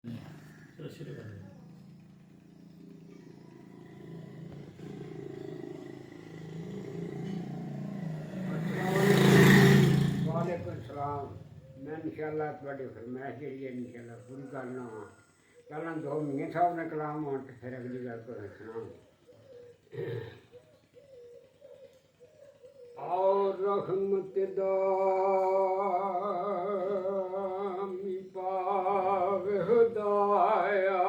चलो शुरू कर दो। वालेकुम सलाम। मैं इंशाअल्लाह ਤੁਹਾਡੀ ਫਰਮਾਇਸ਼ ਜਿਹੜੀ ਹੈ ਇੰਸ਼ਾਅੱਲਾ ਪੂਰੀ ਕਰਨਾ ਵਾ। ਪਹਿਲਾਂ 2 ਮਹੀਨੇ ਸਾਹਿਬ ਨੇ ਕਲਾਮ ਹੋਣ ਤੇ ਫਿਰ ਅਗਲੀ ਗੱਲ ਕਰਾਂ ਸੁਣਾਵਾਂਗੇ। और रहमत दामी पाव खुदाया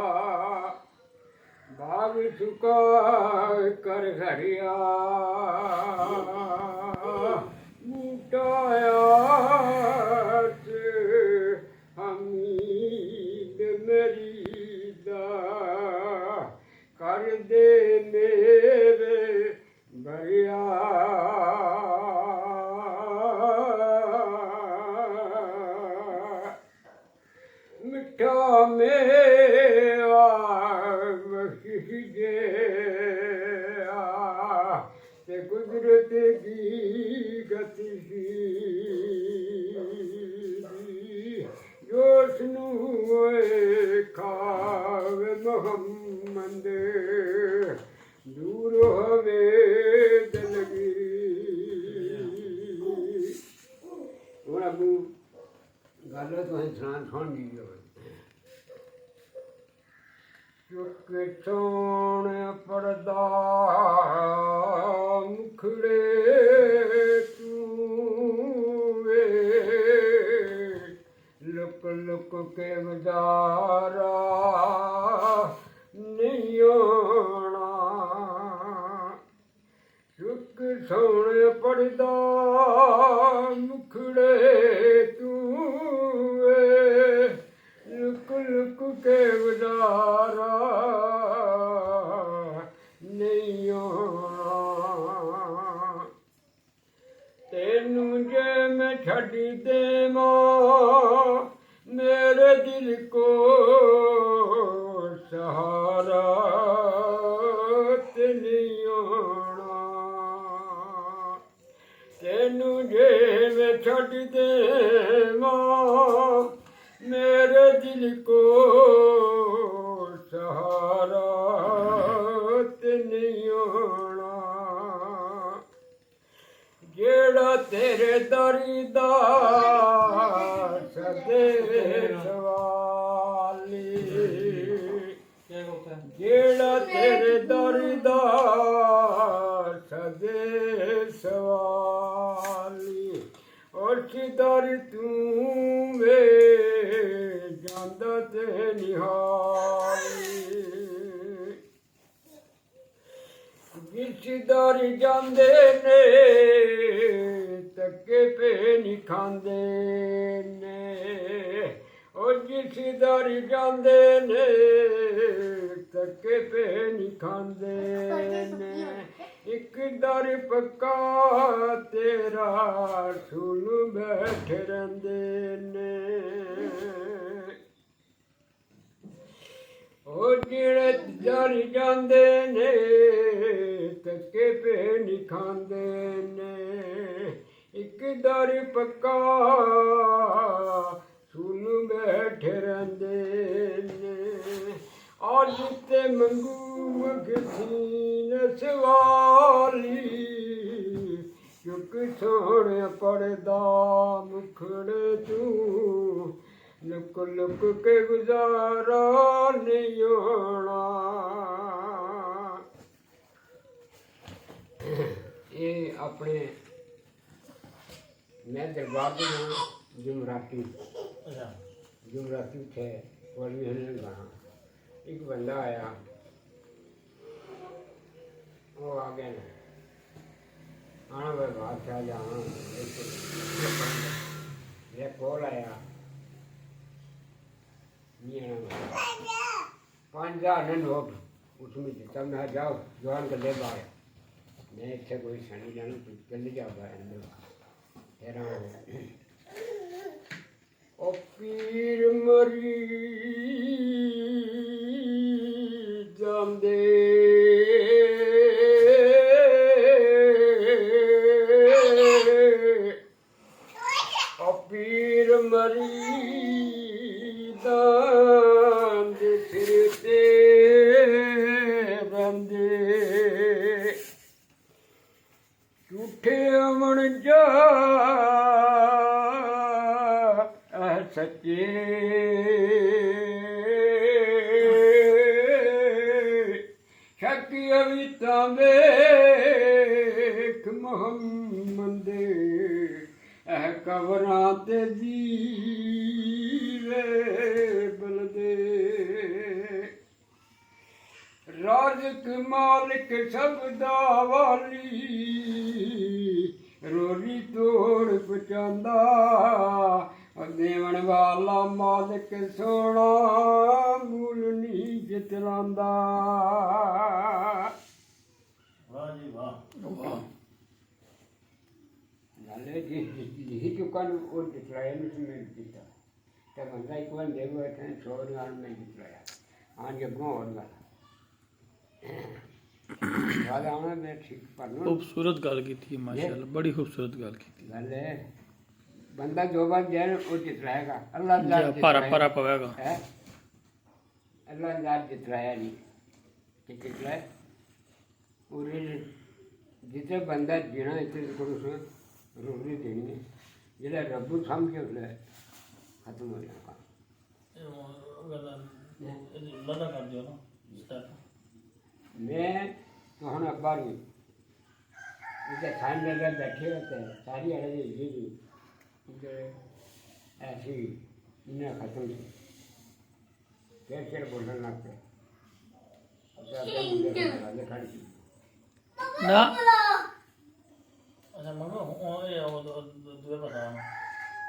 बाग चुका कर घरिया मुटाया हमीद मेरी दा कर दे मेरे भरिया मिठा मेवा बख्शिश दे ते कुदरत की गति जोशनू खावे मोहम्मद दूर होवे दलगी ਹੁਣ ਅੱਗੂ ਗੱਲ ਤੁਸੀਂ ਸੁਣ ਲਈਓ। ਚੁੱਕ ਸੋਹਣੇ ਪਰਦਾ ਮੁਖੜੇ ਤੂੰ ਵੇ ਲੁਕ ਲੁਕ ਕੇ ਵਜ਼ਾਰਾ ਨਹੀਂ ਆਉਣਾ। ਚੁੱਕ ਸੋਹਣੇ ਪਰਦਾ ਮੁਖੜੇ ਤੂੰ ਵੇ ਲੁਕ ਲੁਕ ਕੇ ਵਜ਼ਾਰਾ ਨਹੀਂ ਆਉਣਾ। ਤੈਨੂੰ ਜੇ ਮੈਂ ਛੱਡ ਦੇਵਾਂ ਮੇਰੇ ਦਿਲ ਕੋ ਸਹਾਰਾ ਤੇ ਨਹੀਂ ਆਉਣਾ। ਤੈਨੂੰ ਜੇ ਮੈਂ ਛੱਡ ਦੇਵਾਂ ਮੇਰੇ ਦਿਲ ਕੋ ਸਹਾਰਾ ਤੇ ਨਹੀਂ ਆਉਣਾ। ਜਿਹੜਾ ਤੇਰੇ ਦਰੀ ਦਾ ਸਦੇ ਸਵਾਲੀ ਜਿਹੜਾ ਤੇਰੇ ਦਰੀ ਦਾ ਸਦੇ ਸਵਾਲੀ ਔਰ ਕਿਦਰ ਤੂੰ ਵੇ ਜਾਂਦਾ ਤੇ ਨਿਹਾਲੀ। ਜਿਸ ਦਰ ਜਾਂਦੇ ਨੇ ਤੱਕੇ ਪੇ ਨਹੀਂ ਖਾਂਦੇ ਨੇ। ਉਹ ਜਿਸ ਦਰ ਜਾਂਦੇ ਨੇ ਤੱਕੇ ਪੇ ਨਹੀਂ ਖਾਂਦੇ ਨੇ। ਇੱਕ ਦਰ ਪੱਕਾ ਤੇਰਾ ਸੁਣ ਬੈਠੇ ਰਹਿੰਦੇ ਨੇ। ਉਹ ਜਿਹੜੇ ਦਰ ਜਾਂਦੇ ਨੇ ਤੱਕੇ ਪੇ ਨਹੀਂ ਖਾਂਦੇ ਨੇ। ਇੱਕ ਦਰ ਪੱਕਾ ਸੁਣ ਬੈਠੇ ਰਹਿੰਦੇ ਨੇ। ਅੱਜ ਤੇ ਮੰਗੂ ਮਗਸੀਨ ਸਵਾਲੀ ਚੁੱਕ ਸੋਹਣੇ ਪਰਦਾ ਮੁਖੜੇ ਤੂੰ ਲੁਕ ਲੁਕ ਕੇ ਗੁਜ਼ਾਰਾ ਨਹੀਂ ਹੋਣਾ। ਇਹ ਆਪਣੇ ਮੈਂ ਦਰਬਾਰ ਦੇ ਨਾਲ ਜੁਮਰਾਤੀ ਥੇ ਕੋਲ ਵੀ ਹਨੇ ਗਾਣਾ। ਇੱਕ ਬੰਦਾ ਆਇਆ ਉਹ ਆ ਗਿਆ ਨਾ ਆਣਾ ਵੇ ਬਾਦਸ਼ਾਹ ਜਾਣਾ ਇਹ ਕੋਲ ਆਇਆ नहीं आना 5000 ने नोट उसमें जितना मैं जाओ जवान कर ले आया मैं इतने कोई सनी जाना तू जल्दी जा पाया ओ पीर मरी जांदे ओ पीर मरी ਤਾਂ ਵੇਖ ਮੁਹੰਮਦ ਇਹ ਕਬਰਾਂ ਤੇ ਜੀਵੇ ਬਲਦੇ ਰਾਜ਼ਕ ਮਾਲਿਕ ਸਭ ਦਾ ਵਾਲੀ ਰੋਰੀ ਤੋੜ ਪਹੁੰਚਾਉਂਦਾ ਦੇਵਣ ਵਾਲਾ ਮਾਲਿਕ ਸੋਹਣਾ ਮੂਲ ਨਹੀਂ ਜਿਤਲਾਉਂਦਾ। ਵਾਹ ਜੀ ਵਾਹ। ਨਾਲੇ ਜਿਹੀ ਚੁੱਕਾ ਨੂੰ ਉਹ ਜਿਤਲਾਇਆ ਨੂੰ ਮੈਂ ਦਿੱਤਾ ਤਾਂ ਬੰਦਾ ਇੱਕ ਵਾਰ ਦੇ ਬੈਠੇ ਸੋਹਣ ਨਾਲ ਮੈਂ ਜਿਤਲਾਇਆ ਆਂ ਜੱਗੋਂ ਹੋਰ ਗੱਲ ਗੱਲ ਆਉਣਾ ਮੈਂ ਠੀਕ ਪੜਨਾ ਖੂਬਸੂਰਤ ਗੱਲ ਕੀਤੀ ਹੈ ਮਾਸ਼ਾਅੱਲਾ, ਬੜੀ ਖੂਬਸੂਰਤ ਗੱਲ ਕੀਤੀ ਗੱਲ ਹੈ ਬੰਦਾ ਜੋ ਬਾਤ ਜਾਏ ਉਹ ਜਿਤਲਾਏਗਾ ਅੱਲਾਹ ਦਾ ਹੈ। ਭਾਰਾ ਭਾਰਾ ਪਵੇਗਾ। ਹੈ ਅੱਲਾਹ ਦਾ ਜਿਤਲਾਇਆ ਨਹੀਂ ਕਿ ਜਿਤਲਾਇਆ ਪੂਰੇ ਜਿੱਥੇ ਬੰਦਾ ਜੀਣਾ ਇੱਥੇ ਕੋਲ ਰੋਟੀ ਦੇਣੀ ਜਿਹੜਾ ਰੱਬ ਸਮਝੇ ਲੈ ਖਤਮ ਹੋ ਜਾਣਾ। ਲਦਾ ਕਰ ਦਿਓ ਨਾ ਸਟਾਰਟ। मैं तो हम अखबार में इसे खान लगा बैठे रहते हैं सारी अड़े ये भी ऐसी इन्हें ख़त्म थी फिर बोलने लगते ना अच्छा मंगो ये दूसरे बताओ ना